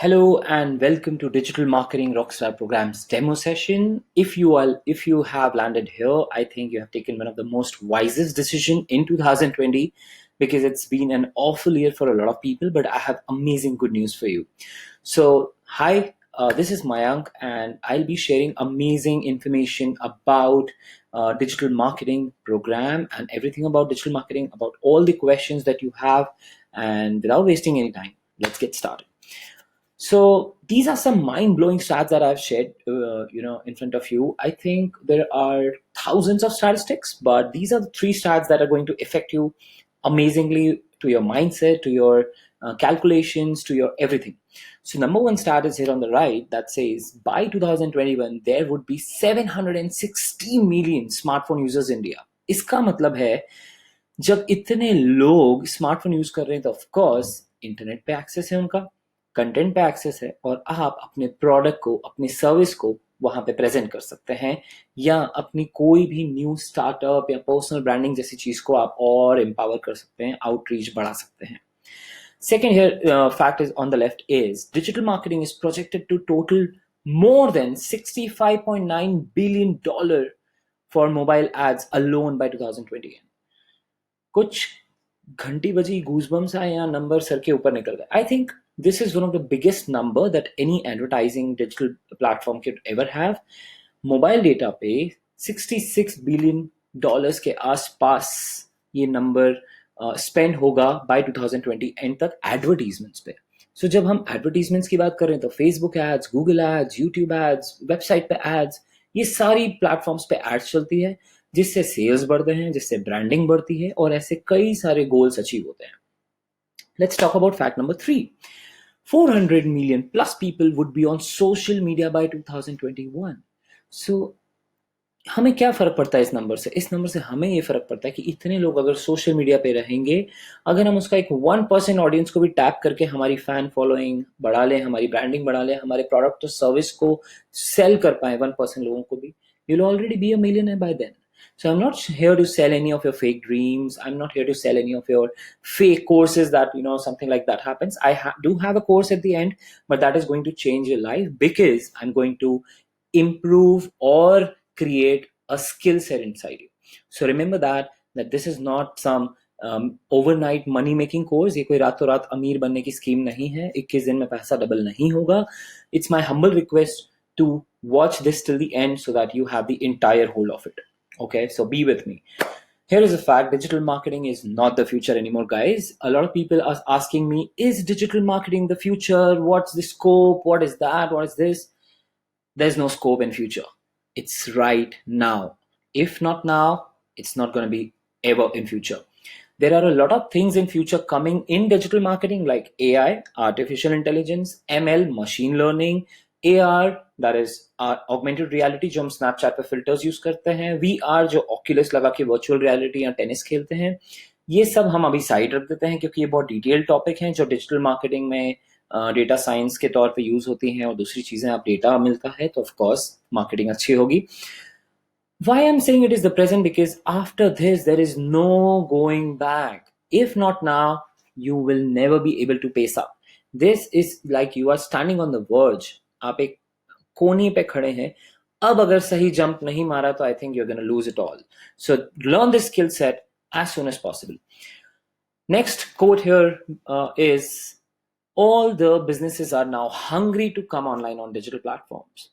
Hello and welcome to Digital Marketing Rockstar Program's demo session. If you have landed here, I think you have taken one of the most wisest decision in 2020 because it's been an awful year for a lot of people, but I have amazing good news for you. So, hi, this is Mayank and I'll be sharing amazing information about digital marketing program and everything about digital marketing, about all the questions that you have. And without wasting any time, let's get started. So these are some mind-blowing stats that I've shared, in front of you. I think there are thousands of statistics, but these are the three stats that are going to affect you amazingly to your mindset, to your calculations, to your everything. So number one stat is here on the right that says by 2021 there would be 760 million smartphone users in India. इसका मतलब है जब इतने लोग smartphone use कर रहे हैं तो ऑफ कोर्स इंटरनेट पे एक्सेस है उनका, कंटेंट पे एक्सेस है और आप अपने प्रोडक्ट को, अपनी सर्विस को वहां पे प्रेजेंट कर सकते हैं या अपनी कोई भी न्यू स्टार्टअप या पर्सनल ब्रांडिंग जैसी चीज को आप और एम्पावर कर सकते हैं, आउटरीच बढ़ा सकते हैं. Second here fact is on the left is digital marketing is projected to total more than $65.9 billion for mobile ads alone by 2020. कुछ घंटी बजी गूजबम्स आए या नंबर सर के ऊपर निकल गए. I think this is one of the biggest number that any advertising digital platform can ever have. Mobile data पे $66 बिलियन के आसपास ये नंबर स्पेंड होगा बाय 2020 एंड तक एडवर्टीजमेंट्स पे. सो जब हम एडवर्टीजमेंट्स की बात कर रहे हैं तो Facebook ads, Google ads, YouTube ads, website पे एड्स, ये सारी प्लेटफॉर्म्स पे एड्स चलती है जिससे सेल्स बढ़ते हैं, जिससे ब्रांडिंग बढ़ती है और ऐसे कई सारे गोल्स अचीव होते हैं. Let's talk about fact number 3. 400 million plus people would be on social media by 2021. So हमें क्या फर्क पड़ता है इस नंबर से? इस नंबर से हमें ये फर्क पड़ता है कि इतने लोग अगर सोशल मीडिया पे रहेंगे, अगर हम उसका एक 1% ऑडियंस को भी टैप करके हमारी फैन फॉलोइंग बढ़ा लें, हमारी ब्रांडिंग बढ़ा लें, हमारे प्रोडक्ट और सर्विस को सेल कर पाए 1% लोगों को भी, you'll already be a millionaire by then. So I'm not here to sell any of your fake dreams. I'm not here to sell any of your fake courses that, something like that happens. I do have a course at the end, but that is going to change your life because I'm going to improve or create a skill set inside you. So remember that this is not some overnight money making course. ये कोई रातों रात अमीर बनने की scheme नहीं है. 21 दिन में पैसा डबल नहीं होगा. It's my humble request to watch this till the end so that you have the entire whole of it. Okay, so be with me. Here is a fact: digital marketing is not the future anymore, guys. A lot of people are asking me, is digital marketing the future? What's the scope? What is that? What is this? There's no scope in future. It's right now. If not now, it's not going to be ever in future. There are a lot of things in future coming in digital marketing like AI, artificial intelligence, ML, machine learning, AR, that is augmented reality जो हम Snapchat पे filters use करते हैं, VR जो Oculus लगा के virtual reality या tennis खेलते हैं. ये सब हम अभी साइड रख देते हैं क्योंकि ये बहुत डिटेल टॉपिक हैं जो डिजिटल मार्केटिंग में डेटा साइंस के तौर पे यूज होती हैं और दूसरी चीजें आप डेटा मिलता है तो ऑफ कोर्स मार्केटिंग अच्छी होगी. Why I'm saying it is the present because after this there is no going back. If not now, you will never be able to pace up. This is like you are standing on the verge. आप एक कोने पे खड़े हैं. अब अगर सही jump नहीं मारा तो I think you're going to lose it all. So learn this skill set as soon as possible. Next quote here is all the businesses are now hungry to come online on digital platforms.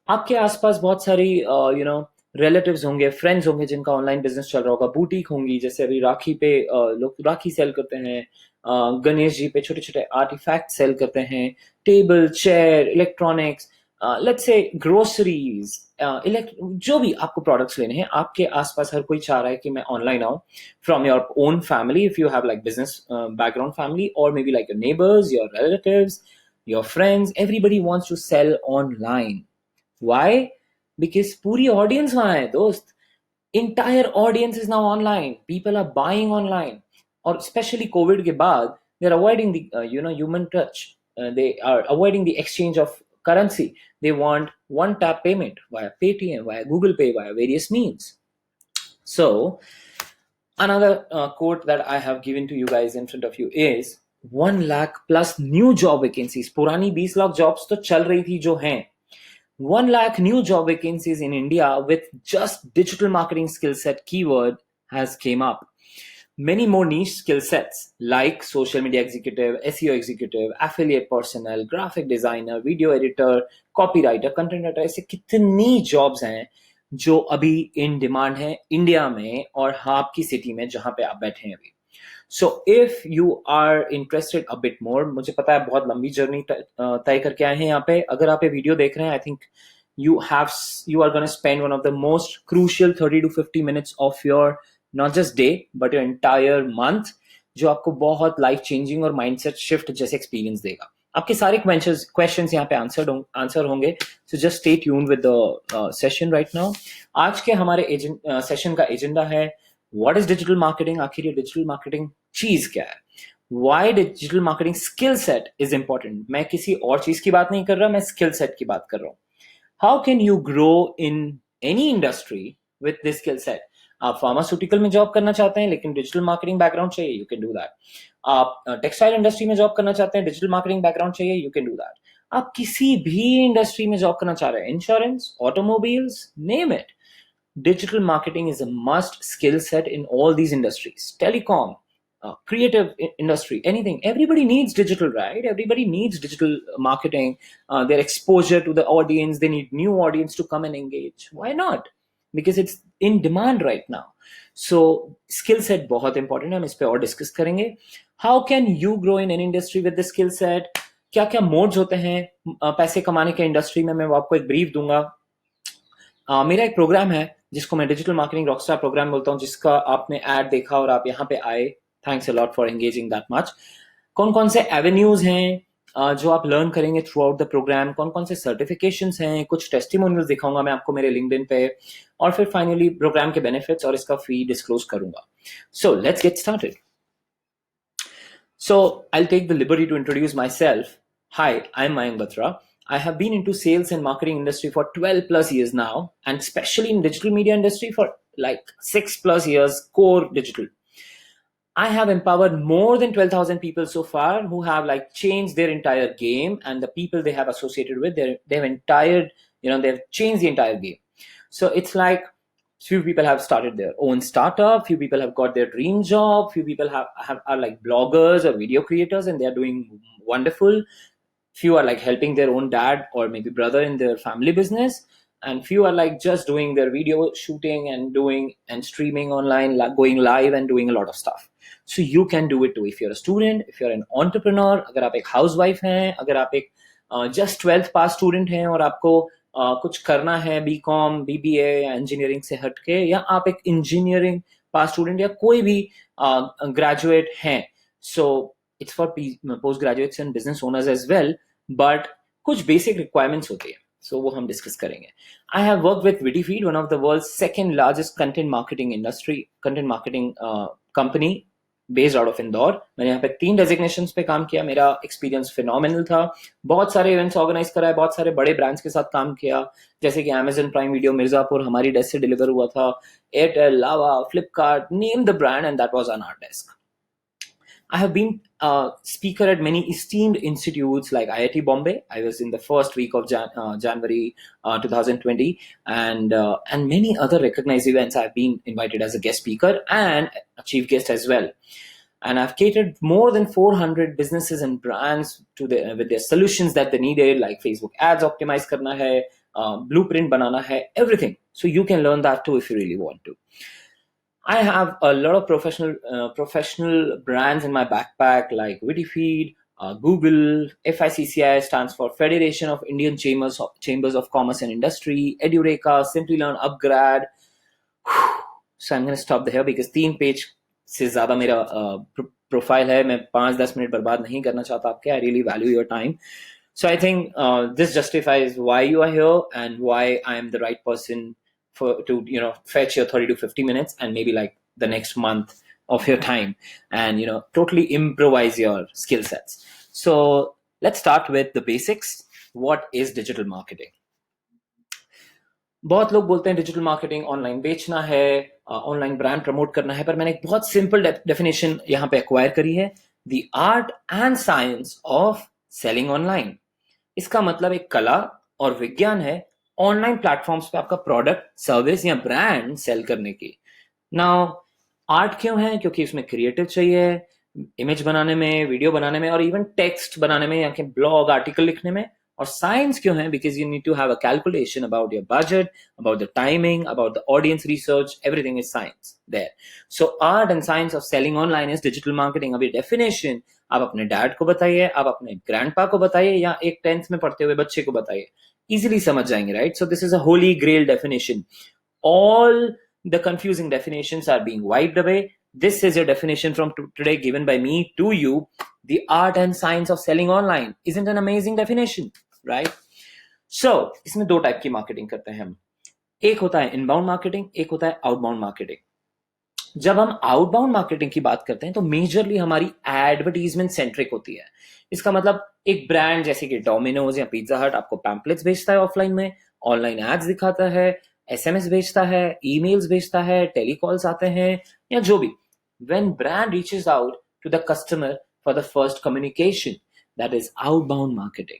आपके आसपास बहुत सारी relatives होंगे, friends होंगे जिनका online business चल रहा होगा, बुटीक होंगी, जैसे अभी राखी पे लोग राखी सेल करते हैं, गणेश जी पे छोटे छोटे आर्टिफैक्ट सेल करते हैं, table, chair, electronics, let's say groceries, जो भी आपको प्रोडक्ट्स लेने हैं, आपके आसपास हर कोई चाह रहा है कि मैं ऑनलाइन आऊं from your own family if you have like business background family और maybe like your neighbours, your relatives, your friends, everybody wants to sell online. Why? Because पूरी audience वहां है दोस्त. Entire audience is now online. People are buying online. और especially COVID के बाद they're avoiding the human touch. They are avoiding the exchange of currency. They want one tap payment via Paytm, via Google Pay, via various means. So another quote that I have given to you guys in front of you is 1 lakh plus new job vacancies, पुरानी 20 lakh jobs तो चल रही थी जो हैं, 1 lakh new job vacancies in India with just digital marketing skill set keyword has came up. Many more niche skill sets like social media executive, SEO executive, affiliate personnel, graphic designer, video editor, copywriter, content writer, ऐसे कितनी jobs हैं जो अभी in demand है India में और आपकी city में जहां पे आप बैठे हैं अभी. So if you are interested a bit more, मुझे पता है बहुत लंबी जर्नी तय करके आए हैं यहाँ पे. अगर आप ये वीडियो देख रहे हैं, I think you are going to spend one of the most crucial 30 to 50 minutes of your not just day but your entire month, जो आपको बहुत लाइफ चेंजिंग और माइंडसेट शिफ्ट जैसे एक्सपीरियंस देगा. आपके सारे क्वेश्चंस यहाँ पे आंसर होंगे. So just stay tuned with the session right now. आज के हमारे सेशन का एजेंडा है व्हाट इज डिजिटल मार्केटिंग. आखिर ये डिजिटल मार्केटिंग चीज क्या है, why digital marketing skill set is important. मैं किसी और चीज की बात नहीं कर रहा, मैं स्किल सेट की बात कर रहा हूँ. How can you grow in any industry with this skill set. आप फार्मास्यूटिकल में जॉब करना चाहते हैं लेकिन डिजिटल मार्केटिंग बैकग्राउंड चाहिए, यू कैन डू दैट. आप टेक्सटाइल इंडस्ट्री में जॉब करना चाहते हैं, डिजिटल मार्केटिंग बैकग्राउंड चाहिए, यू कैन डू दैट. आप किसी भी इंडस्ट्री में जॉब करना चाह रहे हैं, insurance, automobiles, name it, digital marketing is a must skill set in all these industries. Telecom, creative industry, anything. Everybody needs digital, right? Everybody needs digital marketing. Their exposure to the audience. They need new audience to come and engage. Why not? Because it's in demand right now. So skill set बहुत important है. हम इस पे और discuss करेंगे. How can you grow in an industry with the skill set? क्या क्या modes होते हैं पैसे कमाने के इंडस्ट्री में, मैं आपको एक ब्रीफ दूंगा. मेरा एक प्रोग्राम है जिसको मैं डिजिटल मार्केटिंग रॉकस्टार प्रोग्राम बोलता हूँ, जिसका आपने ऐड देखा और आप यहाँ पे आए. Thanks a lot for engaging that much. कौन कौन से एवेन्यूज हैं जो आप लर्न करेंगे थ्रू आउट द प्रोग्राम, कौन कौन से सर्टिफिकेशंस हैं, कुछ टेस्टिमोनियल्स दिखाऊंगा मैं आपको मेरे लिंक्डइन पे, और फिर फाइनली प्रोग्राम के बेनिफिट्स और इसका फी डिस्क्लोज करूंगा. So let's get started. So I will take the liberty to introduce myself. Hi, I am Mayank Batra. I have been into sales and marketing industry for 12 plus years now, and especially in digital media industry for like 6 plus years, core digital. I have empowered more than 12,000 people so far who have like changed their entire game, and the people they have associated with, they've changed the entire game. So it's like few people have started their own startup, few people have got their dream job, few people are like bloggers or video creators and they are doing wonderful. Few are like helping their own dad or maybe brother in their family business, and few are like just doing their video shooting and doing and streaming online, like going live and doing a lot of stuff. So you can do it too if you're a student, if you're an entrepreneur, अगर आप एक housewife हैं, अगर आप एक just 12th पास student हैं और आपको कुछ करना है बीकॉम, बीबीए या इंजीनियरिंग से हटके, या आप एक इंजीनियरिंग पास स्टूडेंट या कोई भी ग्रेजुएट हैं. सो it's for post graduates and business owners as well, but कुछ basic requirements होती है, so वो हम discuss करेंगे. I have worked with Vidifeed, one of the world's second largest content marketing company based out of Indore. मैंने यहाँ पे 3 designations पे काम किया. मेरा experience phenomenal था. बहुत सारे events organize कराए, बहुत सारे बड़े brands के साथ काम किया, जैसे कि Amazon Prime Video मिर्जापुर हमारी desk से deliver हुआ था, Airtel, Lava, Flipkart, name the brand, and that was on our desk. I have been a speaker at many esteemed institutes like IIT Bombay. I was in the first week of January 2020, and many other recognized events. I've been invited as a guest speaker and a chief guest as well. And I've catered more than 400 businesses and brands with their solutions that they needed, like Facebook ads optimize karna hai, blueprint banana hai, everything. So you can learn that too if you really want to. I have a lot of professional brands in my backpack like Vidifeed, Google, FICCI stands for Federation of Indian Chambers of Commerce and Industry, Edureka, Simplilearn, Upgrad. So I'm going to stop here because 3 page से ज़्यादा मेरा profile है. मैं 5-10 minute बर्बाद नहीं करना चाहता आपके. I really value your time. So I think this justifies why you are here and why I am the right person to fetch your 30 to 50 minutes and maybe like the next month of your time and totally improvise your skill sets. So let's start with the basics. What is digital marketing? बहुत लोग बोलते हैं digital marketing online बेचना है, online brand promote करना है, पर मैंने एक बहुत सिंपल डेफिनेशन यहाँ पे एक्वायर करी है. The art and science of selling online. इसका मतलब एक कला और विज्ञान है ऑनलाइन प्लेटफॉर्म्स पे आपका प्रोडक्ट, सर्विस या ब्रांड सेल करने की। नाउ आर्ट क्यों है? क्योंकि इसमें क्रिएटिव चाहिए, इमेज बनाने में, वीडियो बनाने में और इवन टेक्स्ट बनाने में या ब्लॉग आर्टिकल लिखने में। और साइंस क्यों है? Because you need to have a calculation about your budget, about the timing, about the audience research, everything is science there. So art and science of selling online is digital marketing. अभी definition आप अपने dad को बताइए, आप अपने grandpa को बताइए या एक 10th में पढ़ते हुए बच्चे को बताइए, इजीली समझ जाएंगे, right? So this is a holy grail definition. All the confusing definitions are being wiped away. This is your definition from today given by me to you. The art and science of selling online. Isn't an amazing definition, right? So, इसमें दो type की marketing करते हैं हम। एक होता है inbound marketing, एक होता है आउटबाउंड मार्केटिंग। जब हम आउटबाउंड मार्केटिंग की बात करते हैं तो मेजरली हमारी एडवर्टीजमेंट सेंट्रिक होती है। इसका मतलब एक ब्रांड जैसे कि डोमिनोज या पिज्जा हट आपको पैम्पलेट्स भेजता है ऑफलाइन में, ऑनलाइन एड्स दिखाता है, एसएमएस भेजता है, ईमेल्स भेजता है, टेलीकॉल्स आते हैं या जो भी। When brand reaches out to the customer for the first communication, that is outbound marketing.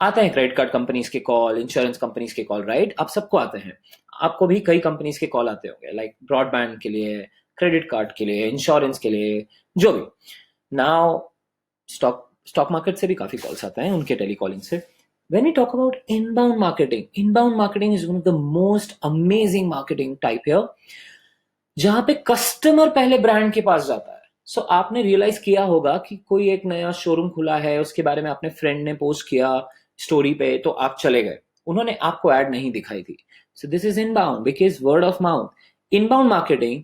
आते हैं क्रेडिट कार्ड कंपनीज के कॉल, इंश्योरेंस कंपनीज के कॉल, राइट? आप सबको आते हैं, आपको भी कई कंपनीज के कॉल आते होंगे, लाइक ब्रॉडबैंड के लिए, क्रेडिट कार्ड के लिए, इंश्योरेंस के लिए, जो भी। नाउ स्टॉक मार्केट से भी काफी कॉल्स आते हैं, उनके टेलीकॉलिंग से। When we talk about inbound marketing is one of the most amazing marketing type here, जहां पे कस्टमर पहले ब्रांड के पास जाता है। सो आपने रियलाइज किया होगा कि कोई एक नया शोरूम खुला है, उसके बारे में अपने फ्रेंड ने पोस्ट किया स्टोरी पे, तो आप चले गए, उन्होंने आपको ऐड नहीं दिखाई थी। सो this is inbound because word of mouth. Inbound marketing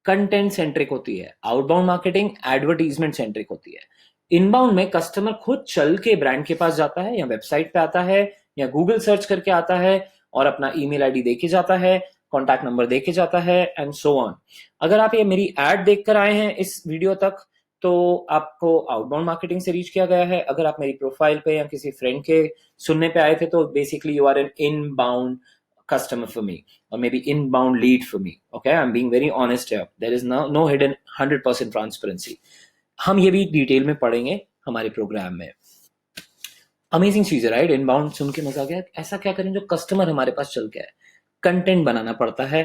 content centric होती है, आउटबाउंड मार्केटिंग एडवर्टीजमेंट सेंट्रिक होती है। इनबाउंड में कस्टमर खुद चल के ब्रांड के पास जाता है या वेबसाइट पे आता है या गूगल सर्च करके आता है और अपना ईमेल आईडी देके जाता है, कॉन्टैक्ट नंबर देके जाता है एंड सो ऑन। अगर आप ये मेरी एड देखकर आए हैं इस वीडियो तक तो आपको आउटबाउंड मार्केटिंग से रीच किया गया है। अगर आप मेरी प्रोफाइल पे या किसी फ्रेंड के सुनने पे आए थे तो basically you are an inbound customer for me or maybe inbound lead for me. Okay, I'm being very honest here. There is no hidden 100% transparency. हम ये भी डिटेल में पढ़ेंगे हमारे प्रोग्राम में। अमेजिंग चीज है, राइट? इनबाउंड सुन के मजा आ गया। ऐसा क्या करें जो कस्टमर हमारे पास चल के आए? कंटेंट बनाना पड़ता है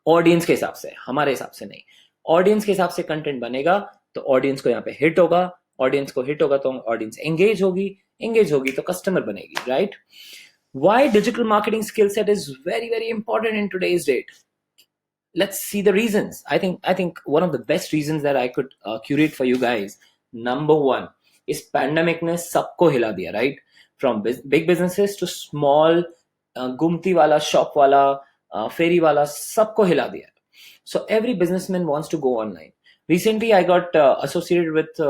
ऑडियंस के हिसाब से, हमारे हिसाब से नहीं। ऑडियंस के हिसाब से कंटेंट बनेगा तो ऑडियंस को यहाँ पे हिट होगा, ऑडियंस को हिट होगा तो ऑडियंस एंगेज होगी, एंगेज होगी तो कस्टमर बनेगी, right? Why digital marketing skill set is very, very important in today's date? Let's see the reasons. I think one of the best reasons that I could curate for you guys. Number one, इस pandemic ने सबको हिला दिया, right? From big businesses to small गुमती वाला, shop वाला, फेरी वाला, सबको हिला दिया। So every businessman wants to go online. Recently, I got associated with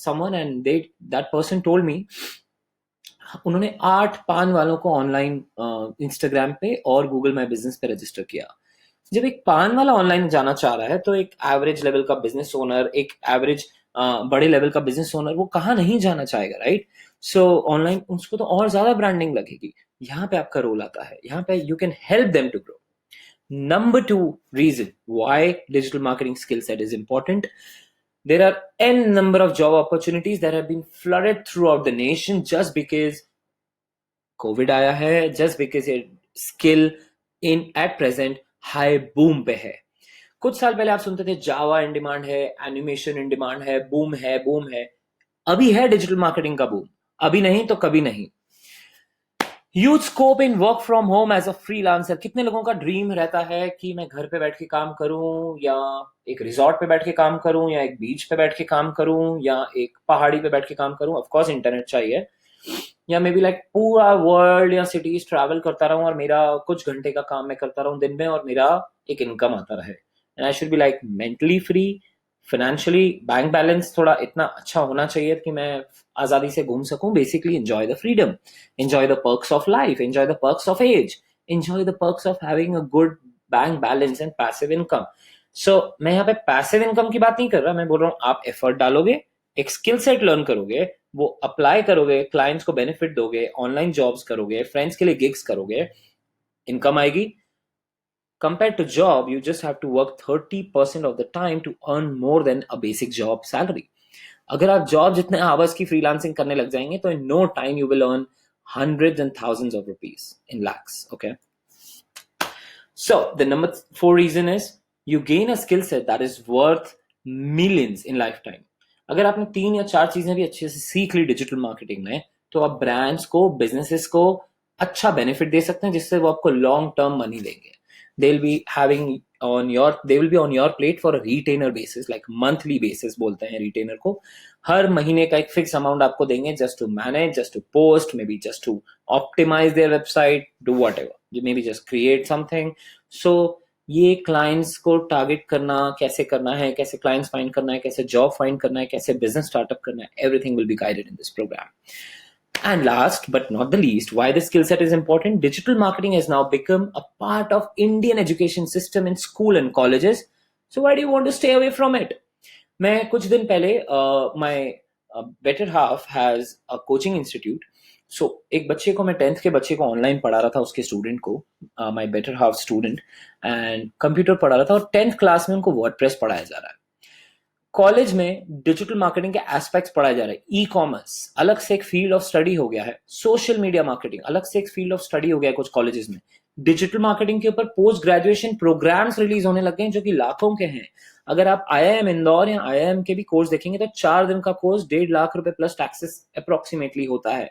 someone, and that person told me उन्होंने 8 पान वालों को ऑनलाइन इंस्टाग्राम पे और गूगल माई बिजनेस पे रजिस्टर किया। जब एक पान वाला ऑनलाइन जाना चाह रहा है तो एक एवरेज लेवल का बिजनेस ओनर, एक एवरेज बड़े लेवल का बिजनेस ओनर वो कहाँ नहीं जाना चाहेगा, राइट? सो ऑनलाइन उसको तो और ज्यादा ब्रांडिंग लगेगी। यहाँ पे आपका रोल आता है, यहाँ पे you can help them to grow. Number 2 reason why digital marketing skill set is important. There are n number of job opportunities that have been flooded throughout the nation just because COVID आया है, just because ये skill in at present high boom पे है। कुछ साल पहले आप सुनते थे जावा इन डिमांड है, एनिमेशन इन डिमांड है, बूम है, बूम है। अभी है डिजिटल मार्केटिंग का बूम, अभी नहीं तो कभी नहीं। Huge scope in work from home as a freelancer. कितने लोगों का ड्रीम रहता है कि मैं घर पे बैठ के काम करूं या एक रिजॉर्ट पे बैठ के काम करूं या एक बीच पे बैठ के काम करूं या एक पहाड़ी पे बैठ के काम करूं। ऑफ कोर्स इंटरनेट चाहिए, या मे बी लाइक पूरा वर्ल्ड या सिटीज ट्रैवल करता रहूं और मेरा कुछ घंटे का काम मैं करता रहूं दिन में और मेरा एक इनकम आता रहे। And I should be like mentally free, financially bank balance थोड़ा इतना अच्छा होना चाहिए कि मैं आजादी से घूम सकूं। Basically enjoy the freedom, enjoy the perks of life, enjoy the perks of age, enjoy the perks of having a good bank balance and passive income. So मैं यहाँ पे पैसिव इनकम की बात नहीं कर रहा, मैं बोल रहा हूँ आप एफर्ट डालोगे, एक स्किल सेट लर्न करोगे, वो अप्लाई करोगे, क्लाइंट्स को बेनिफिट दोगे, ऑनलाइन जॉब्स करोगे, फ्रेंड्स के लिए गिग्स करोगे, इनकम आएगी। Compared to job, you just have to work 30% of the time to earn more than a basic job salary. अगर आप जॉब जितने आवर्स की फ्रीलांसिंग करने लग जाएंगे तो in no time you will earn hundreds and thousands of rupees in lakhs. Okay, so the number 4 reason is you gain a skill set that is worth millions in lifetime. अगर आपने 3 या 4 चीजें भी अच्छे से सीख ली डिजिटल मार्केटिंग में, तो आप ब्रांड्स को, बिजनेसेस को अच्छा बेनिफिट दे सकते हैं, जिससे वो आपको लॉन्ग टर्म मनी देंगे. they will be having they will be on your plate for a retainer basis, like monthly basis बोलते हैं retainer को. हर महीने का एक फिक्स अमाउंट आपको देंगे just to manage, just to post, maybe just to optimize their website, do whatever, maybe just create something. So ये clients को टारगेट करना कैसे करना है, कैसे क्लाइंट्स फाइंड करना है, कैसे जॉब फाइंड करना है, कैसे बिजनेस स्टार्टअप करना है, everything will be guided in this program. And last but not the least, why this skill set is important, digital marketing has now become a part of Indian education system in school and colleges. So why do you want to stay away from it? मैं कुछ दिन पहले my better half has a coaching institute. So एक बच्चे को, मैं 10th के बच्चे को ऑनलाइन पढ़ा रहा था, उसके स्टूडेंट को, my better half student, and computer पढ़ा रहा था, और 10th क्लास में उनको वर्डप्रेस पढ़ाया जा रहा है. कॉलेज में डिजिटल मार्केटिंग के एस्पेक्ट्स पढ़ाए जा रहे हैं. ई कॉमर्स अलग से एक फील्ड ऑफ स्टडी हो गया है. सोशल मीडिया मार्केटिंग अलग से एक फील्ड ऑफ स्टडी हो गया है कुछ कॉलेजेस में. डिजिटल मार्केटिंग के ऊपर पोस्ट ग्रेजुएशन प्रोग्राम्स रिलीज होने लगे हैं जो कि लाखों के हैं. अगर आप IIM इंदौर या IIM के भी कोर्स देखेंगे तो 4 दिन का कोर्स 1.5 लाख रुपए प्लस टैक्सेस अप्रोक्सीमेटली होता है.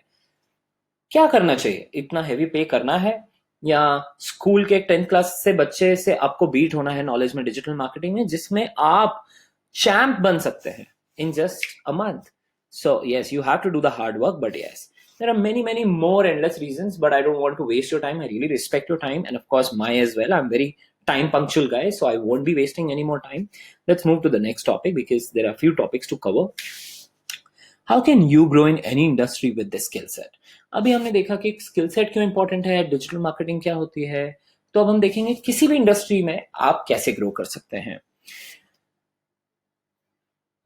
क्या करना चाहिए? इतना हेवी पे करना है, या स्कूल के 10th क्लास से बच्चे से आपको बीट होना है नॉलेज में डिजिटल मार्केटिंग में, जिसमें आप champ बन सकते हैं in just a month? So yes, you have to do the hard work, but yes, there are many more endless reasons, but I don't want to waste your time. I really respect your time, and of course my as well. I'm very time punctual guy, so I won't be wasting any more time. Let's move to the next topic because there are a few topics to cover. How can you grow in any industry with this skill set? अभी हमने देखा कि skill set क्यों important है, digital marketing क्या होती है. तो अब हम देखेंगे किसी भी इंडस्ट्री में आप कैसे ग्रो कर सकते हैं.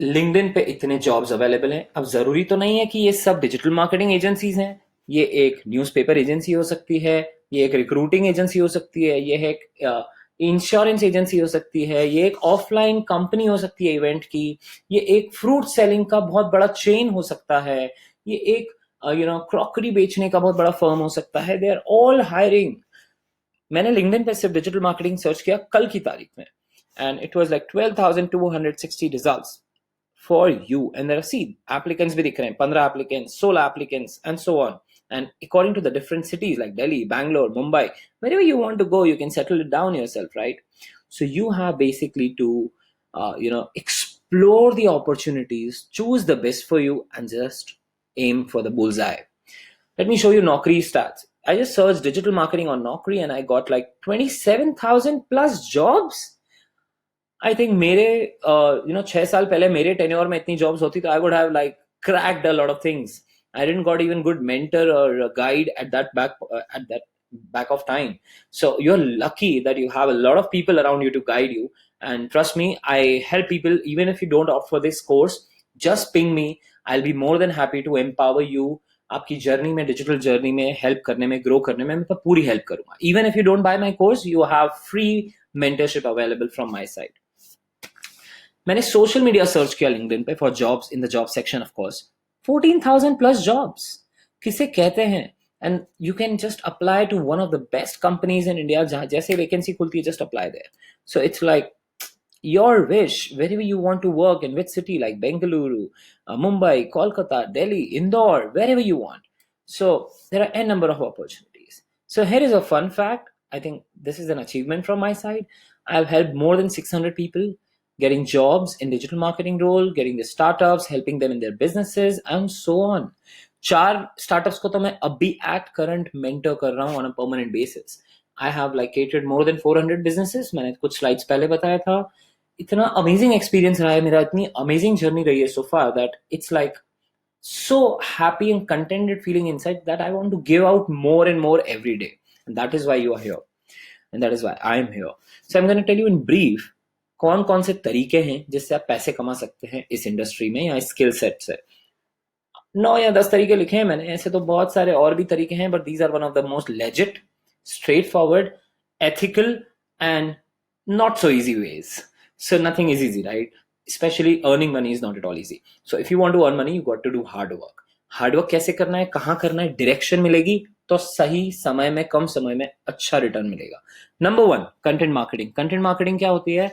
लिंक्डइन पे इतने जॉब्स अवेलेबल हैं. अब जरूरी तो नहीं है कि ये सब डिजिटल मार्केटिंग एजेंसीज हैं. ये एक न्यूज़पेपर एजेंसी हो सकती है, ये एक रिक्रूटिंग एजेंसी हो सकती है, ये एक इंश्योरेंस एजेंसी हो सकती है, ये एक ऑफलाइन कंपनी हो सकती है इवेंट की, ये एक फ्रूट सेलिंग का बहुत बड़ा चेन हो सकता है, ये एक क्रॉकरी बेचने का बहुत बड़ा फर्म हो सकता है. They are all hiring. मैंने लिंक्डइन पे सिर्फ डिजिटल मार्केटिंग सर्च किया कल की तारीख में, and it was like 12,260 results for you, and there are, see, applicants bhi dikh rahe hain, 15 applicants, 16 applicants, and so on. And according to the different cities like Delhi, Bangalore, Mumbai, wherever you want to go, you can settle it down yourself, right? So you have basically to explore the opportunities, choose the best for you, and just aim for the bullseye. Let me show you Naukri stats. I just searched digital marketing on Naukri and I got like 27,000 plus jobs. I think मेरे 6 साल पहले मेरे tenure में इतनी jobs होती तो I would have like cracked a lot of things. I didn't got even good mentor और guide at that back of time. So you're lucky that you have a lot of people around you to guide you, and trust me, I help people. Even if you don't opt for this course, just ping me. I'll be more than happy to empower you. आपकी journey में, digital journey में help करने में, grow करने में मैं तो पूरी हेल्प करूंगा. Even if you don't buy my course, you have free mentorship available from my side. मैंने सोशल मीडिया सर्च किया लिंक्डइन पे for jobs in the job section. Of course 14,000 plus jobs किसे कहते हैं. And you can just apply to one of the best companies in India. जहां जैसे vacancy खुलती है, just apply there. So it's like your wish, wherever you want to work, in which city, like Bengaluru, Mumbai, Kolkata, Delhi, Indore, wherever you want. So there are a number of opportunities. So here is a fun fact. I think this is an achievement from my side. I've helped more than 600 people getting jobs in digital marketing role, getting the startups, helping them in their businesses, and so on. 4 startups को तो मैं अभी at current mentor कर रहा हूँ on a permanent basis. I have like catered more than 400 businesses. मैंने कुछ slides पहले बताया था. इतना amazing experience रहा है मेरा, इतनी amazing journey रही है so far that it's like so happy and contented feeling inside that I want to give out more and more every day. And that is why you are here. And that is why I am here. So I'm going to tell you in brief कौन कौन से तरीके हैं जिससे आप पैसे कमा सकते हैं इस इंडस्ट्री में या इस स्किल सेट से. 9 या 10 तरीके लिखे हैं मैंने. ऐसे तो बहुत सारे और भी तरीके हैं, but these are one of the most legit, straight forward, ethical and not so easy ways. So nothing is easy, right? especially earning money is not at all easy. So if you want to earn money, you got to do hard work. Hard work कैसे करना है, कहाँ करना है, direction मिलेगी तो सही समय में, कम समय में अच्छा रिटर्न मिलेगा. Number 1, content marketing. Content marketing क्या होती है?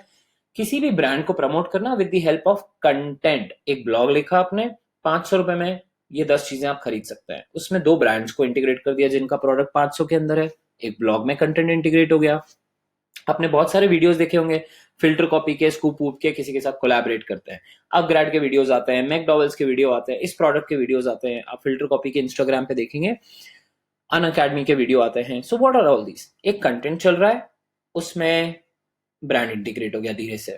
किसी भी ब्रांड को प्रमोट करना with the help of content. एक ब्लॉग लिखा आपने, 500 रुपए में ये 10 चीजें आप खरीद सकते हैं. उसमें 2 ब्रांड्स को इंटीग्रेट कर दिया जिनका प्रोडक्ट 500 के अंदर है. एक ब्लॉग में कंटेंट इंटीग्रेट हो गया. आपने बहुत सारे वीडियोस देखे होंगे, फिल्टर कॉपी के, स्कूप वूप के, किसी के साथ कोलैबोरेट करते हैं. अब ग्रैड के वीडियोस आते हैं, मैकडॉवेल्स के वीडियो आते हैं, इस प्रोडक्ट के वीडियोस आते हैं. आप फिल्टर कॉपी के इंस्टाग्राम पे देखेंगे, अन अकेडमी के वीडियो आते हैं. So what are all these? एक कंटेंट चल रहा है, उसमें ब्रांड इंटीग्रेट हो गया धीरे से,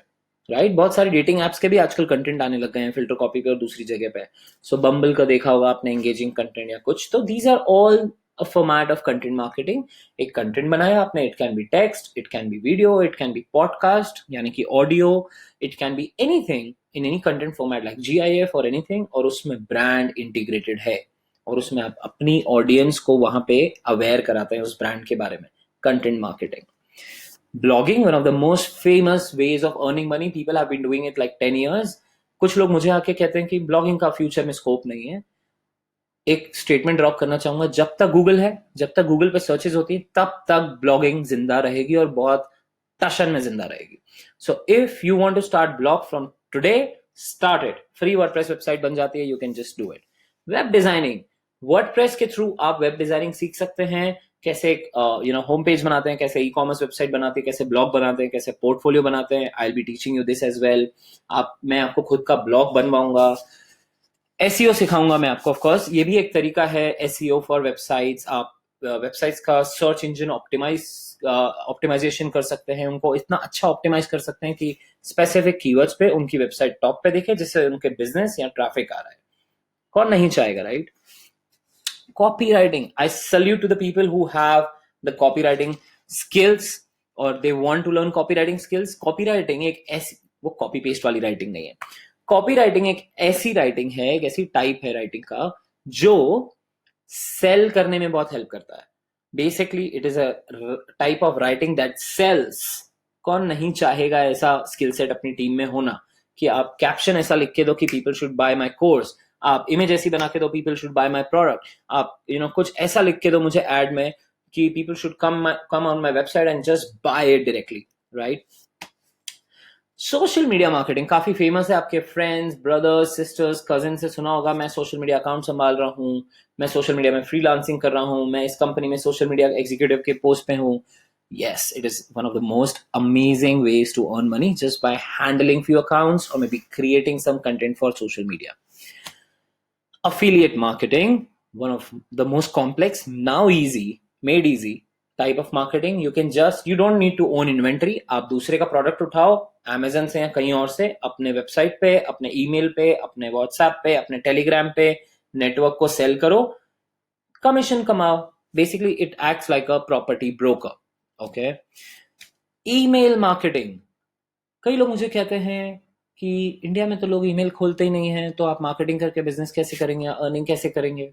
राइट? बहुत सारी डेटिंग एप्स के भी आजकल कंटेंट आने लग गए हैं फिल्टर कॉपी पे और दूसरी जगह पे. सो बम्बल का देखा होगा आपने, एंगेजिंग कंटेंट या कुछ. तो these are all a format of content marketing. एक कंटेंट बनाया आपने, it can be text, it can be video, it can be podcast यानी कि audio, it can be anything in any content format like GIF or anything, और उसमें brand integrated है और उसमें आप अपनी ऑडियंस को वहां पे अवेयर कराते हैं उस ब्रांड के बारे में. Content marketing. Blogging, one of the most famous ways of earning money. People have been doing it like 10 years. कुछ लोग मुझे आके कहते हैं कि ब्लॉगिंग का फ्यूचर में स्कोप नहीं है. एक स्टेटमेंट ड्रॉप करना चाहूंगा, जब तक गूगल है, जब तक गूगल पे सर्चेस होती है, तब तक ब्लॉगिंग जिंदा रहेगी और बहुत टशन में जिंदा रहेगी. So if you want to start blog from today, start it. Free WordPress website बन जाती है, you can just do it. Web designing, WordPress के थ्रू आप वेब डिजाइनिंग सीख सकते हैं. कैसे होम पेज बनाते हैं, कैसे ई कॉमर्स वेबसाइट बनाते हैं, कैसे ब्लॉग बनाते हैं, कैसे पोर्टफोलियो बनाते हैं. I will be teaching you this as well. मैं आपको खुद का ब्लॉग बनवाऊंगा. एसईओ सिखाऊंगा मैं आपको. ऑफ कोर्स ये भी एक तरीका है एसईओ फॉर वेबसाइट्स. आप वेबसाइट्स का सर्च इंजन ऑप्टिमाइजेशन कर सकते हैं, उनको इतना अच्छा ऑप्टिमाइज कर सकते हैं कि स्पेसिफिक कीवर्ड्स पे उनकी वेबसाइट टॉप पे दिखे, जिससे उनके बिजनेस या ट्रैफिक आ रहा है. कौन नहीं चाहेगा, right? Copywriting. I salute to the people who have the copywriting skills or they want to learn copywriting skills. Copywriting एक ऐसी, वो कॉपी पेस्ट वाली राइटिंग नहीं है. कॉपीराइटिंग एक ऐसी राइटिंग है, एक ऐसी टाइप है राइटिंग का जो सेल करने में बहुत हेल्प करता है. Basically it is a type of writing that sells. कौन नहीं चाहेगा ऐसा स्किल सेट अपनी टीम में होना कि आप कैप्शन ऐसा लिख के दो कि people should buy my course. आप इमेज ऐसी बना के दो, people should buy my product. आप कुछ ऐसा लिख के दो मुझे एड में कि people should come on my website and just by it directly, right? Social media marketing काफी फेमस है. आपके फ्रेंड्स, ब्रदर्स, सिस्टर्स, कजिन से सुना होगा, मैं सोशल मीडिया अकाउंट संभाल रहा हूँ, मैं सोशल मीडिया में फ्रीलांसिंग कर रहा हूँ, मैं इस कंपनी में सोशल मीडिया एग्जीक्यूटिव के पोस्ट पे हूँ. Yes, it is one of the most amazing ways to earn money just by handling few accounts or maybe creating some content for social media. Affiliate marketing, one of the most complex, now made easy type of marketing. You don't need to own inventory. आप दूसरे का product उठाओ Amazon से या कहीं और से, अपने वेबसाइट पे, अपने ईमेल पे, अपने व्हाट्सएप पे, अपने टेलीग्राम पे नेटवर्क को सेल करो, कमीशन कमाओ. Basically it acts like a property broker. Okay. Email marketing. कई लोग मुझे कहते हैं कि इंडिया में तो लोग ईमेल खोलते ही नहीं है, तो आप मार्केटिंग करके बिजनेस कैसे करेंगे, अर्निंग कैसे करेंगे?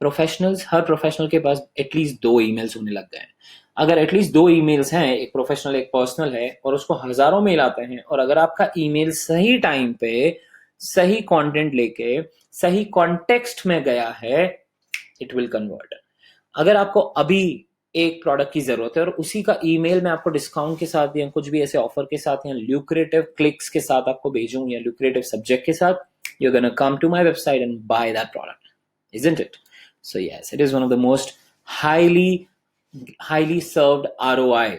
प्रोफेशनल्स, हर प्रोफेशनल के पास एटलीस्ट 2 ईमेल्स होने लग गए हैं. अगर एटलीस्ट 2 ईमेल्स हैं, एक प्रोफेशनल एक पर्सनल है, और उसको हजारों मेल आते हैं, और अगर आपका ईमेल सही टाइम पे सही कंटेंट लेके सही कॉन्टेक्स्ट में गया है, इट विल कन्वर्ट. अगर आपको अभी एक प्रोडक्ट की जरूरत है और उसी का ईमेल मैं आपको डिस्काउंट के साथ या कुछ भी ऐसे ऑफर के साथ या ल्यूक्रेटिव क्लिक्स के साथ आपको भेजूं या ल्यूक्रेटिव सब्जेक्ट के साथ, you're going to come to my website and buy that product, isn't it? So yes, it is one of the most highly served ROI.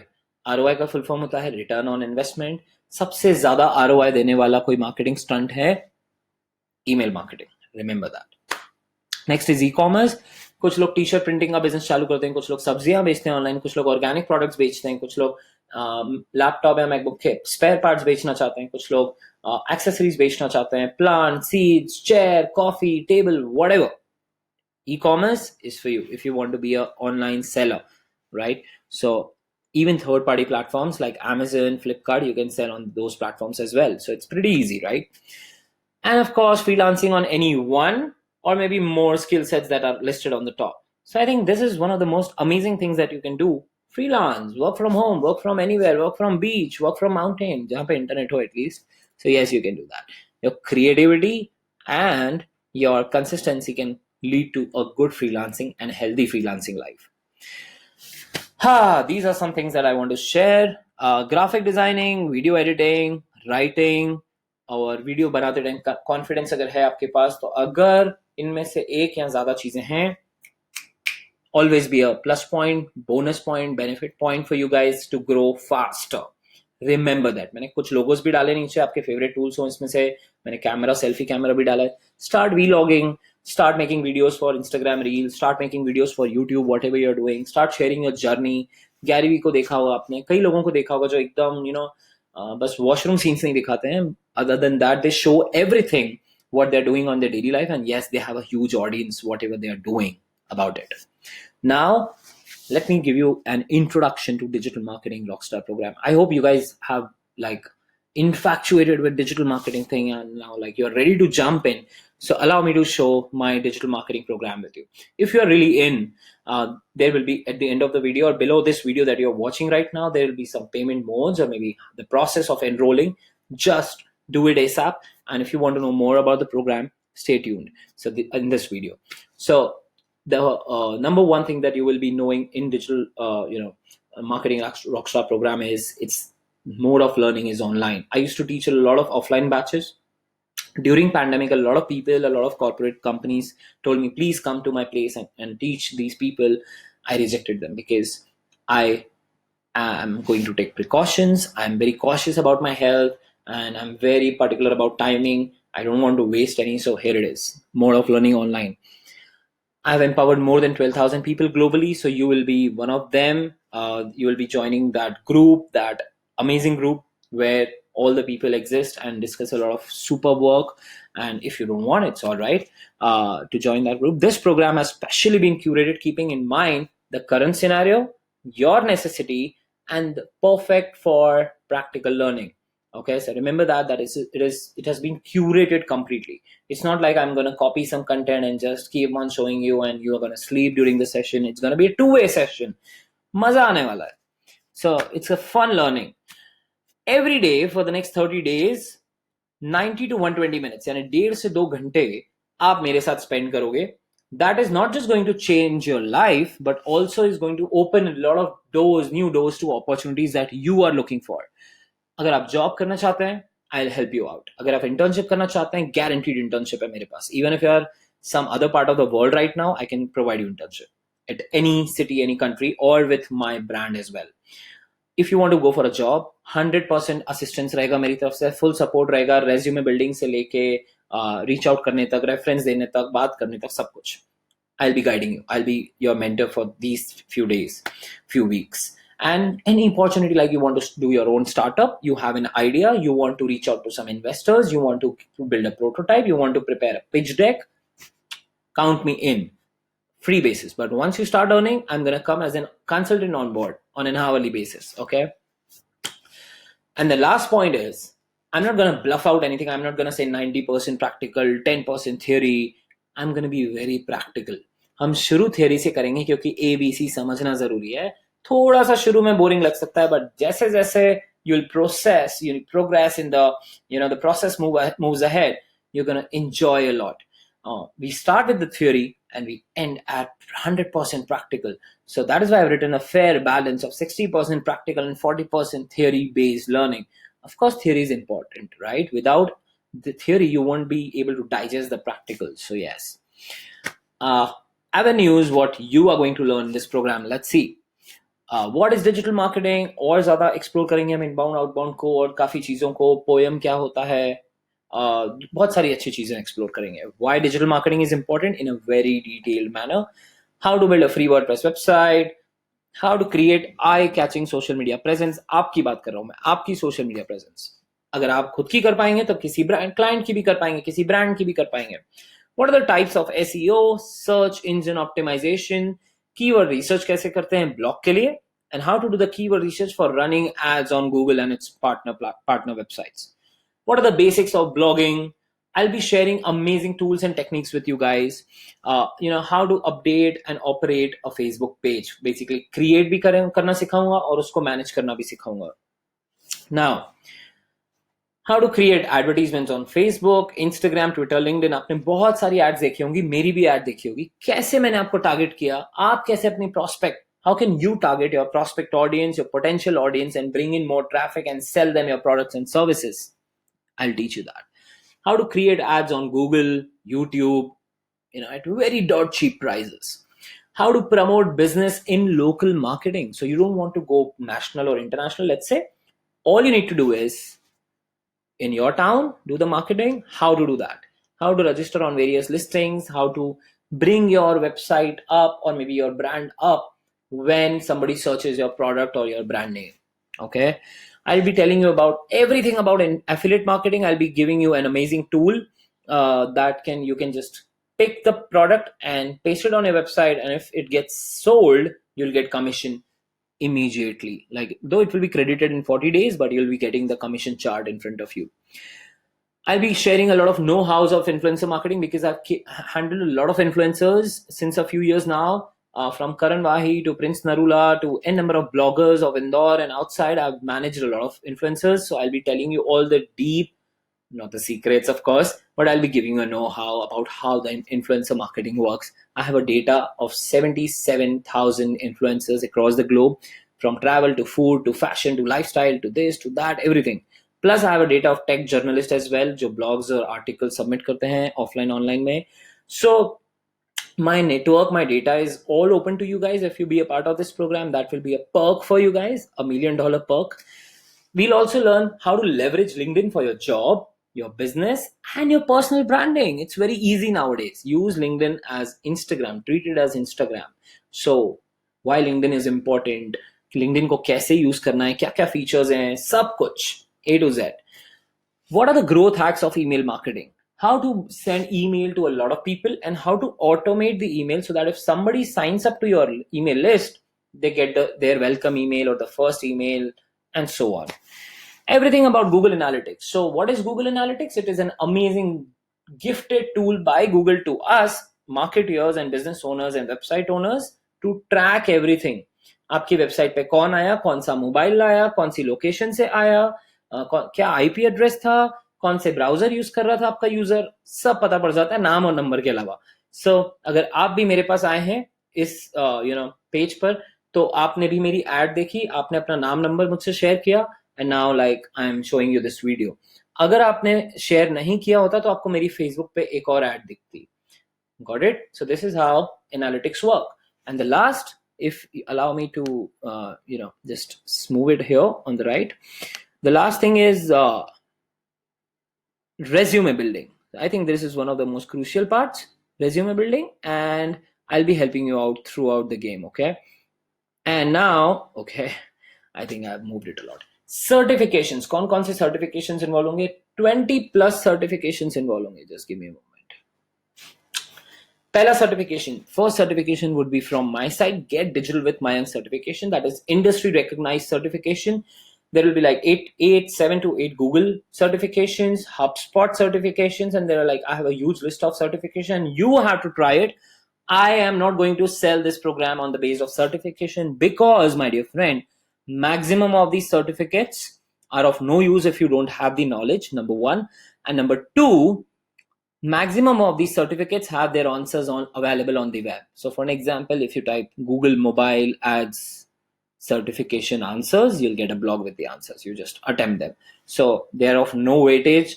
ROI का फुल फॉर्म होता है return on investment. सबसे ज्यादा ROI देने वाला कोई marketing stunt है email marketing. Remember that. Next is e commerce. कुछ लोग टी शर्ट प्रिंटिंग का बिजनेस चालू करते हैं, कुछ लोग सब्जियां बेचते हैं ऑनलाइन, कुछ लोग ऑर्गेनिक प्रोडक्ट्स बेचते हैं, कुछ लोग लैपटॉप या मैकबुक के स्पेयर पार्ट्स बेचना चाहते हैं, कुछ लोग एक्सेसरीज बेचना चाहते हैं, plant, seeds, chair, coffee, table, whatever. E-commerce is for you if you want to be an online seller, right? So even third-party platforms like Amazon, Flipkart, you can sell on those platforms as well. So it's pretty easy, right? And of course, freelancing on any one or maybe more skill sets that are listed on the top. So I think this is one of the most amazing things that you can do. Freelance, work from home, work from anywhere, work from beach, work from mountain, jahan pe internet ho at least. So yes, you can do that. Your creativity and your consistency can lead to a good freelancing and healthy freelancing life. These are some things that I want to share. Graphic designing, video editing, writing और video बनाते time confidence अगर है आपके पास, तो अगर इनमें से एक या ज्यादा चीजें हैं, always be a plus point, bonus point, benefit point for you guys to grow faster. Remember that. मैंने कुछ लोगोस भी डाले नीचे, आपके फेवरेट टूल्स हो इसमें से, मैंने कैमरा, सेल्फी कैमरा भी डाला है. Start vlogging, start making videos for Instagram Reels, start making videos for YouTube, whatever you're doing. Start sharing your journey. Gary Vee को देखा होगा आपने, कई लोगों को देखा होगा जो एकदम बस वॉशरूम सीन्स नहीं दिखाते हैं. Other than that, they show everything what they're doing on their daily life, and yes, they have a huge audience whatever they are doing about it. Now, let me give you an introduction to Digital Marketing Rockstar program. I hope you guys have infatuated with digital marketing thing, and now you're ready to jump in. So allow me to show my digital marketing program with you. If you're really in, there will be at the end of the video or below this video that you're watching right now, there will be some payment modes or maybe the process of enrolling. Just do it ASAP. And if you want to know more about the program, stay tuned. So in this video. So the number one thing that you will be knowing in digital marketing rockstar program is its mode of learning is online. I used to teach a lot of offline batches. During pandemic, a lot of people, a lot of corporate companies told me, please come to my place and teach these people. I rejected them because I am going to take precautions. I'm very cautious about my health and I'm very particular about timing. I don't want to waste any. So here it is, mode of learning online. I've empowered more than 12,000 people globally. So you will be one of them. You will be joining that group, that amazing group where all the people exist and discuss a lot of super work. And if you don't want, it's all right to join that group. This program has specially been curated keeping in mind the current scenario, your necessity, and perfect for practical learning. Okay, so remember that it has been curated completely. It's not like I'm going to copy some content and just keep on showing you and you are going to sleep during the session. It's going to be a two-way session. Maza aane wala hai. So it's a fun learning. Every day for the next 30 days, 90 to 120 minutes, यानी 1.5 से 2 घंटे आप मेरे साथ spend करोगे. That is not just going to change your life, but also is going to open a lot of doors, new doors to opportunities that you are looking for. अगर आप job करना चाहते हैं, I'll help you out. अगर आप internship करना चाहते हैं, guaranteed internship है मेरे पास. Even if you are some other part of the world right now, I can provide you internship at any city, any country, or with my brand as well. If you want to go for a job, 100% assistance रहेगा मेरी तरफ से, full support रहेगा, resume building से लेके reach out करने तक, reference देने तक, बात करने तक, सब कुछ. I'll be guiding you. I'll be your mentor for these few days, few weeks. And any opportunity, like you want to do your own startup, you have an idea, you want to reach out to some investors, you want to build a prototype, you want to prepare a pitch deck, count me in. Free basis. But once you start earning, I'm going to come as a consultant on board on an hourly basis. Okay. And the last point is, I'm not going to bluff out anything. I'm not going to say 90% practical, 10% theory. I'm going to be very practical. हम शुरू theory से करेंगे क्योंकि ABC समझना जरूरी है. थोड़ा सा शुरू में boring लग सकता है, but जैसे जैसे you'll progress in the process moves ahead, you're going to enjoy a lot. We start with the theory and we end at 100% practical. So that is why I've written a fair balance of 60% practical and 40% theory-based learning. Of course, theory is important, right? Without the theory, you won't be able to digest the practical. So yes. Avenues, what you are going to learn in this program. Let's see. What is digital marketing? और ज़्यादा explore करेंगे हम inbound, outbound को और काफ़ी चीज़ों को. Poem क्या होता है? बहुत सारी अच्छी चीजें एक्सप्लोर करेंगे. Why digital marketing is important in a very detailed manner. How to build a free WordPress website. How to create eye-catching social media presence. आपकी बात कर रहा हूं मैं, आपकी social media presence. अगर आप खुद की कर पाएंगे तो किसी ब्रांड क्लाइंट की भी कर पाएंगे, किसी ब्रांड की भी कर पाएंगे. What are the types of SEO, search engine optimization, keyword research कैसे करते हैं blog के लिए, and how to do the keyword research for running ads on Google and its partner websites. What are the basics of blogging? I'll be sharing amazing tools and techniques with you guys. How to update and operate a Facebook page. Basically, create भी करना सिखाऊंगा और उसको manage करना भी सिखाऊंगा. Now, How to create advertisements on Facebook, Instagram, Twitter, LinkedIn. आपने बहुत सारी एड्स देखी होंगी, मेरी भी एड देखी होगी. कैसे मैंने आपको टारगेट किया, आप कैसे अपनी prospect, how can you target your prospect audience, your potential audience, and bring in more traffic and sell them your products and services? I'll teach you that. How to create ads on Google, YouTube, at very dirt cheap prices. How to promote business in local marketing. So you don't want to go national or international, let's say. All you need to do is in your town, do the marketing. How to do that? How to register on various listings, how to bring your website up or maybe your brand up when somebody searches your product or your brand name. Okay. I'll be telling you about everything about affiliate marketing. I'll be giving you an amazing tool that you can just pick the product and paste it on your website, and if it gets sold, you'll get commission immediately. Like, though it will be credited in 40 days, but you'll be getting the commission chart in front of you. I'll be sharing a lot of know-hows of influencer marketing because I've handled a lot of influencers since a few years now. From Karan Wahi to Prince Narula to a number of bloggers of Indore and outside, I've managed a lot of influencers. So I'll be telling you all the deep, not the secrets, of course, but I'll be giving you a know-how about how the influencer marketing works. I have a data of 77,000 influencers across the globe, from travel to food to fashion to lifestyle to this to that, everything. Plus, I have a data of tech journalists as well, जो blogs और articles submit करते हैं offline, online में. So my network, my data is all open to you guys. If you be a part of this program, that will be a perk for you guys, $1 million perk. We'll also learn how to leverage LinkedIn for your job, your business, and your personal branding. It's very easy nowadays. Use LinkedIn as Instagram, treat it as Instagram. So why LinkedIn is important, LinkedIn को कैसे use करना है, क्या क्या features हैं, सब कुछ A to Z. What are the growth hacks of email marketing? How to send email to a lot of people and how to automate the email so that if somebody signs up to your email list, they get their welcome email or the first email and so on. Everything about Google Analytics. So what is Google Analytics? It is an amazing gifted tool by Google to us, marketers and business owners and website owners, to track everything. आपकी website पे कौन आया, कौन सा mobile लाया, कौन सी location से आया, क्या आईपी एड्रेस था, कौन से ब्राउजर यूज कर रहा था आपका यूजर, सब पता पड़ जाता है नाम और नंबर के अलावा. सो अगर आप भी मेरे पास आए हैं इस पेज पर, तो आपने भी मेरी एड देखी, आपने अपना नाम नंबर मुझसे शेयर किया, and now like I am showing you this video. अगर आपने शेयर नहीं किया होता तो आपको मेरी फेसबुक पे एक और एड दिखती. Got it? So this is how analytics work. And the last, if you allow me to just move it here on the right, the last thing is resume building. I think this is one of the most crucial parts, resume building, and I'll be helping you out throughout the game. Okay. And now, okay, I think I've moved it a lot. Certifications. कौन से certifications involve होंगे? 20+ certifications involve होंगे. Just give me a moment. Pehla certification. First certification would be from my side, Get Digital with Mayank certification. That is industry recognized certification. There will be like 7 to 8 Google certifications, HubSpot certifications, and there are I have a huge list of certification. You have to try it. I am not going to sell this program on the base of certification because, my dear friend, maximum of these certificates are of no use if you don't have the knowledge, number one. And number two, maximum of these certificates have their answers available on the web. So for an example, if you type Google mobile ads certification answers, you'll get a blog with the answers. You just attempt them. So they're of no weightage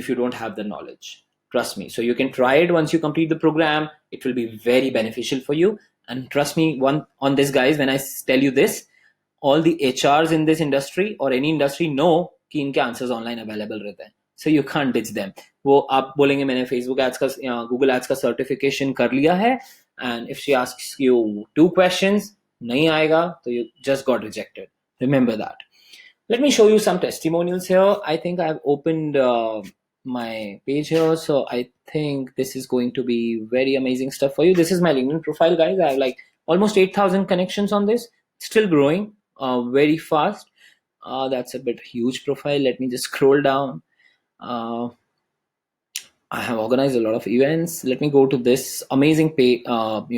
if you don't have the knowledge. Trust me. So you can try it once you complete the program. It will be very beneficial for you. And trust me on this, guys, when I tell you this, all the HRs in this industry or any industry know कि इनके answers online available रहते हैं. So you can't ditch them. वो आप बोलेंगे मैंने Facebook ads का Google ads का certification कर लिया है, and if she asks you 2 questions नहीं आएगा तो you just got rejected. Remember that. Let me show you some testimonials here. I think I've opened my page here, so I think this is going to be very amazing stuff for you. This is my LinkedIn profile, guys. I have almost 8,000 connections on this. Still growing very fast. That's a bit huge profile. Let me just scroll down. I have organized a lot of events. Let me go to this amazing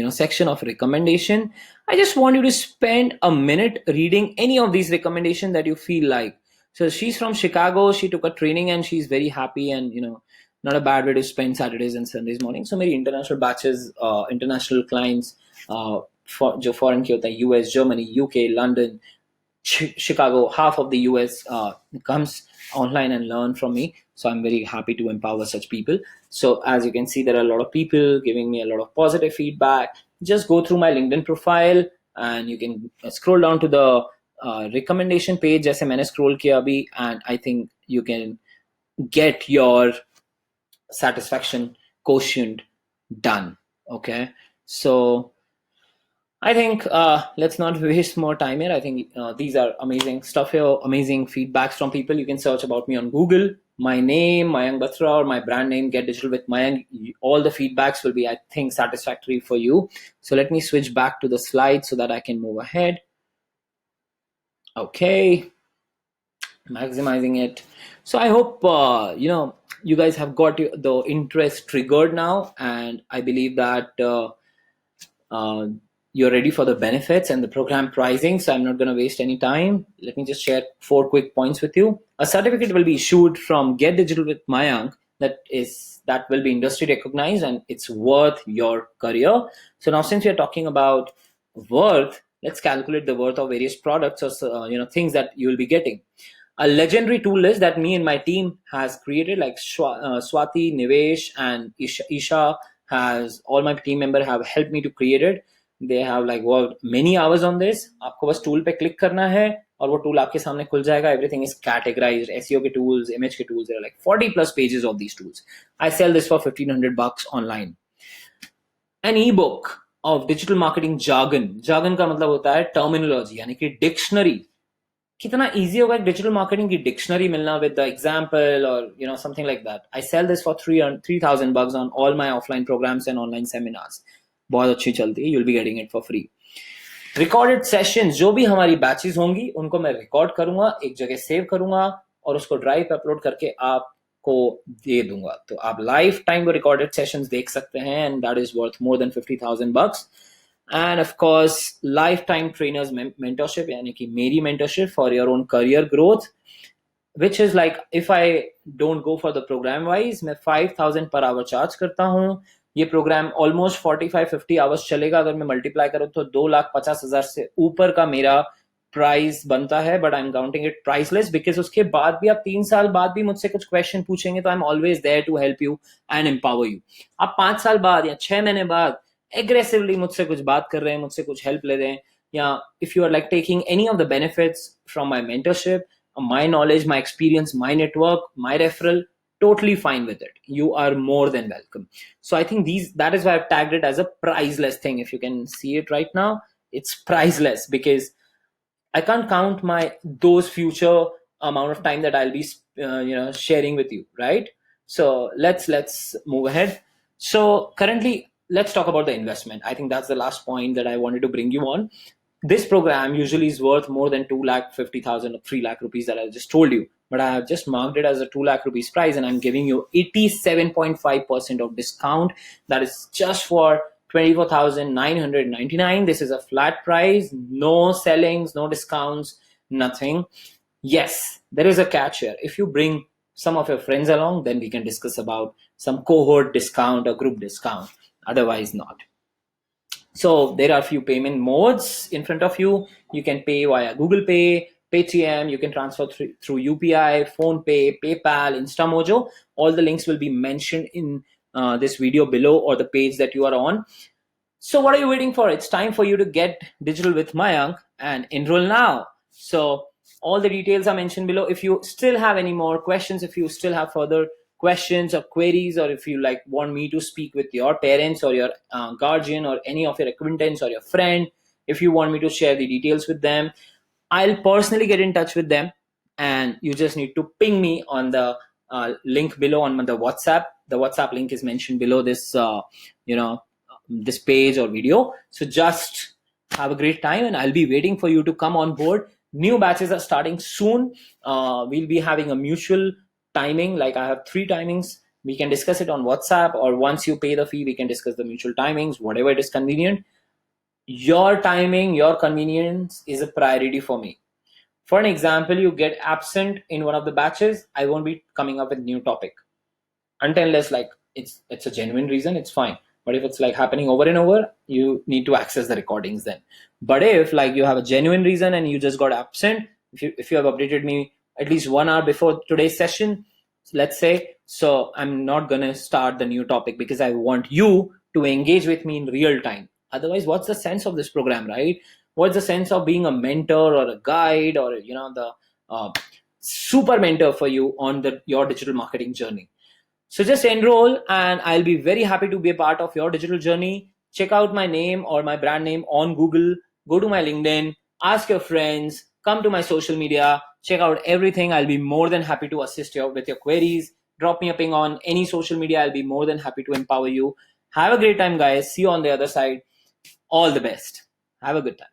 section of recommendation. I just want you to spend a minute reading any of these recommendations that you feel like. So she's from Chicago. She took a training and she's very happy, and not a bad way to spend Saturdays and Sundays morning. So मेरी international batches, international clients, जो foreign के होता है, US, Germany, UK, London, Chicago, half of the US comes online and learn from me. So I'm very happy to empower such people. So as you can see, there are a lot of people giving me a lot of positive feedback. Just go through my LinkedIn profile and you can scroll down to the recommendation page जैसे मैंने scroll किया अभी, and I think you can get your satisfaction quotient done. Okay, so I think let's not waste more time here. I think these are amazing stuff here, amazing feedbacks from people. You can search about me on Google. My name, Mayank Batra, or my brand name, Get Digital with Mayank. All the feedbacks will be, I think, satisfactory for you. So let me switch back to the slide so that I can move ahead. Okay, maximizing it. So I hope you guys have got the interest triggered now, and I believe that you're ready for the benefits and the program pricing. So I'm not going to waste any time. Let me just share 4 quick points with you. A certificate will be issued from Get Digital with Mayank that will be industry recognized, and it's worth your career. So now, since we're talking about worth, let's calculate the worth of various products or things that you will be getting. A legendary tool list that me and my team has created, like Swati, Nivesh, and Isha has, all my team member have helped me to create it. They have like worked many hours on this. आपको बस tool पे click करना है और वो tool आपके सामने खुल जाएगा. Everything is categorized. SEO के tools, image के tools. There are like 40 plus pages of these tools. I sell this for $1,500 online. An ebook of digital marketing jargon. Jargon का मतलब होता है terminology, यानी कि dictionary. कितना easy होगा एक digital marketing की dictionary मिलना with the example or something like that. I sell this for $3,000 on all my offline programs and online seminars. बहुत अच्छी चलती है. You'll be getting it for free. Recorded sessions, जो भी हमारी batches होंगी उनको मैं record करूंगा, एक जगह save करूंगा और उसको ड्राइव पे अपलोड करके आपको दे दूंगा. तो आप लाइफ टाइम recorded sessions देख सकते हैं, and that is worth more than $50,000. And of course, lifetime trainers mentorship, यानी कि मेरी mentorship for your own career growth, which is like if I don't go for the program wise, मैं 5,000 per hour charge करता हूँ. ये programme almost 45-50 hours चलेगा. अगर मैं मल्टीप्लाई करूँ तो 2,50,000 से ऊपर का मेरा प्राइस बनता है. But I am counting it priceless because उसके बाद भी आप 3 साल बाद भी मुझसे कुछ क्वेश्चन पूछेंगे तो I am always there to help you and empower you. आप 5 साल बाद या 6 महीने बाद एग्रेसिवली मुझसे कुछ बात कर रहे हैं, मुझसे कुछ हेल्प ले रहे हैं, या if you are like taking any of the benefits from my mentorship, my knowledge, my experience, my network, my referral, totally fine with it. You are more than welcome. So I think that is why I've tagged it as a priceless thing. If you can see it right now, it's priceless because I can't count those future amount of time that I'll be sharing with you, right? So let's move ahead. So currently, let's talk about the investment. I think that's the last point that I wanted to bring you on. This program usually is worth more than 2,50,000 or 3 lakh rupees that I just told you, but I have just marked it as a 2 lakh rupees price, and I'm giving you 87.5% of discount. That is just for 24,999. This is a flat price, no sellings, no discounts, nothing. Yes, there is a catch here. If you bring some of your friends along, then we can discuss about some cohort discount or group discount. Otherwise, not. So there are a few payment modes in front of you. You can pay via Google Pay, Paytm, you can transfer through UPI, PhonePay, PayPal, InstaMojo. All the links will be mentioned in this video below or the page that you are on. So what are you waiting for? It's time for you to get digital with Mayank and enroll now. So all the details are mentioned below. If you still have any more questions, if you still have further questions or queries, or if you like want me to speak with your parents or your guardian or any of your acquaintance or your friend, if you want me to share the details with them, I'll personally get in touch with them, and you just need to ping me on the link below on the WhatsApp. The WhatsApp link is mentioned below this this page or video. So just have a great time, and I'll be waiting for you to come on board. New batches are starting soon. We'll be having a mutual timing. Like I have 3 timings. We can discuss it on WhatsApp, or once you pay the fee, we can discuss the mutual timings, whatever it is convenient. Your timing, your convenience is a priority for me. For an example, you get absent in one of the batches, I won't be coming up with new topic until unless like it's a genuine reason, it's fine. But if it's like happening over and over, you need to access the recordings then. But if like you have a genuine reason and you just got absent, if you have updated me at least 1 hour before today's session, let's say, so I'm not gonna start the new topic because I want you to engage with me in real time. Otherwise, what's the sense of this program, right? What's the sense of being a mentor or a guide or the super mentor for you on your digital marketing journey? So just enroll and I'll be very happy to be a part of your digital journey. Check out my name or my brand name on Google. Go to my LinkedIn, ask your friends, come to my social media, check out everything. I'll be more than happy to assist you with your queries. Drop me a ping on any social media. I'll be more than happy to empower you. Have a great time, guys. See you on the other side. All the best. Have a good time.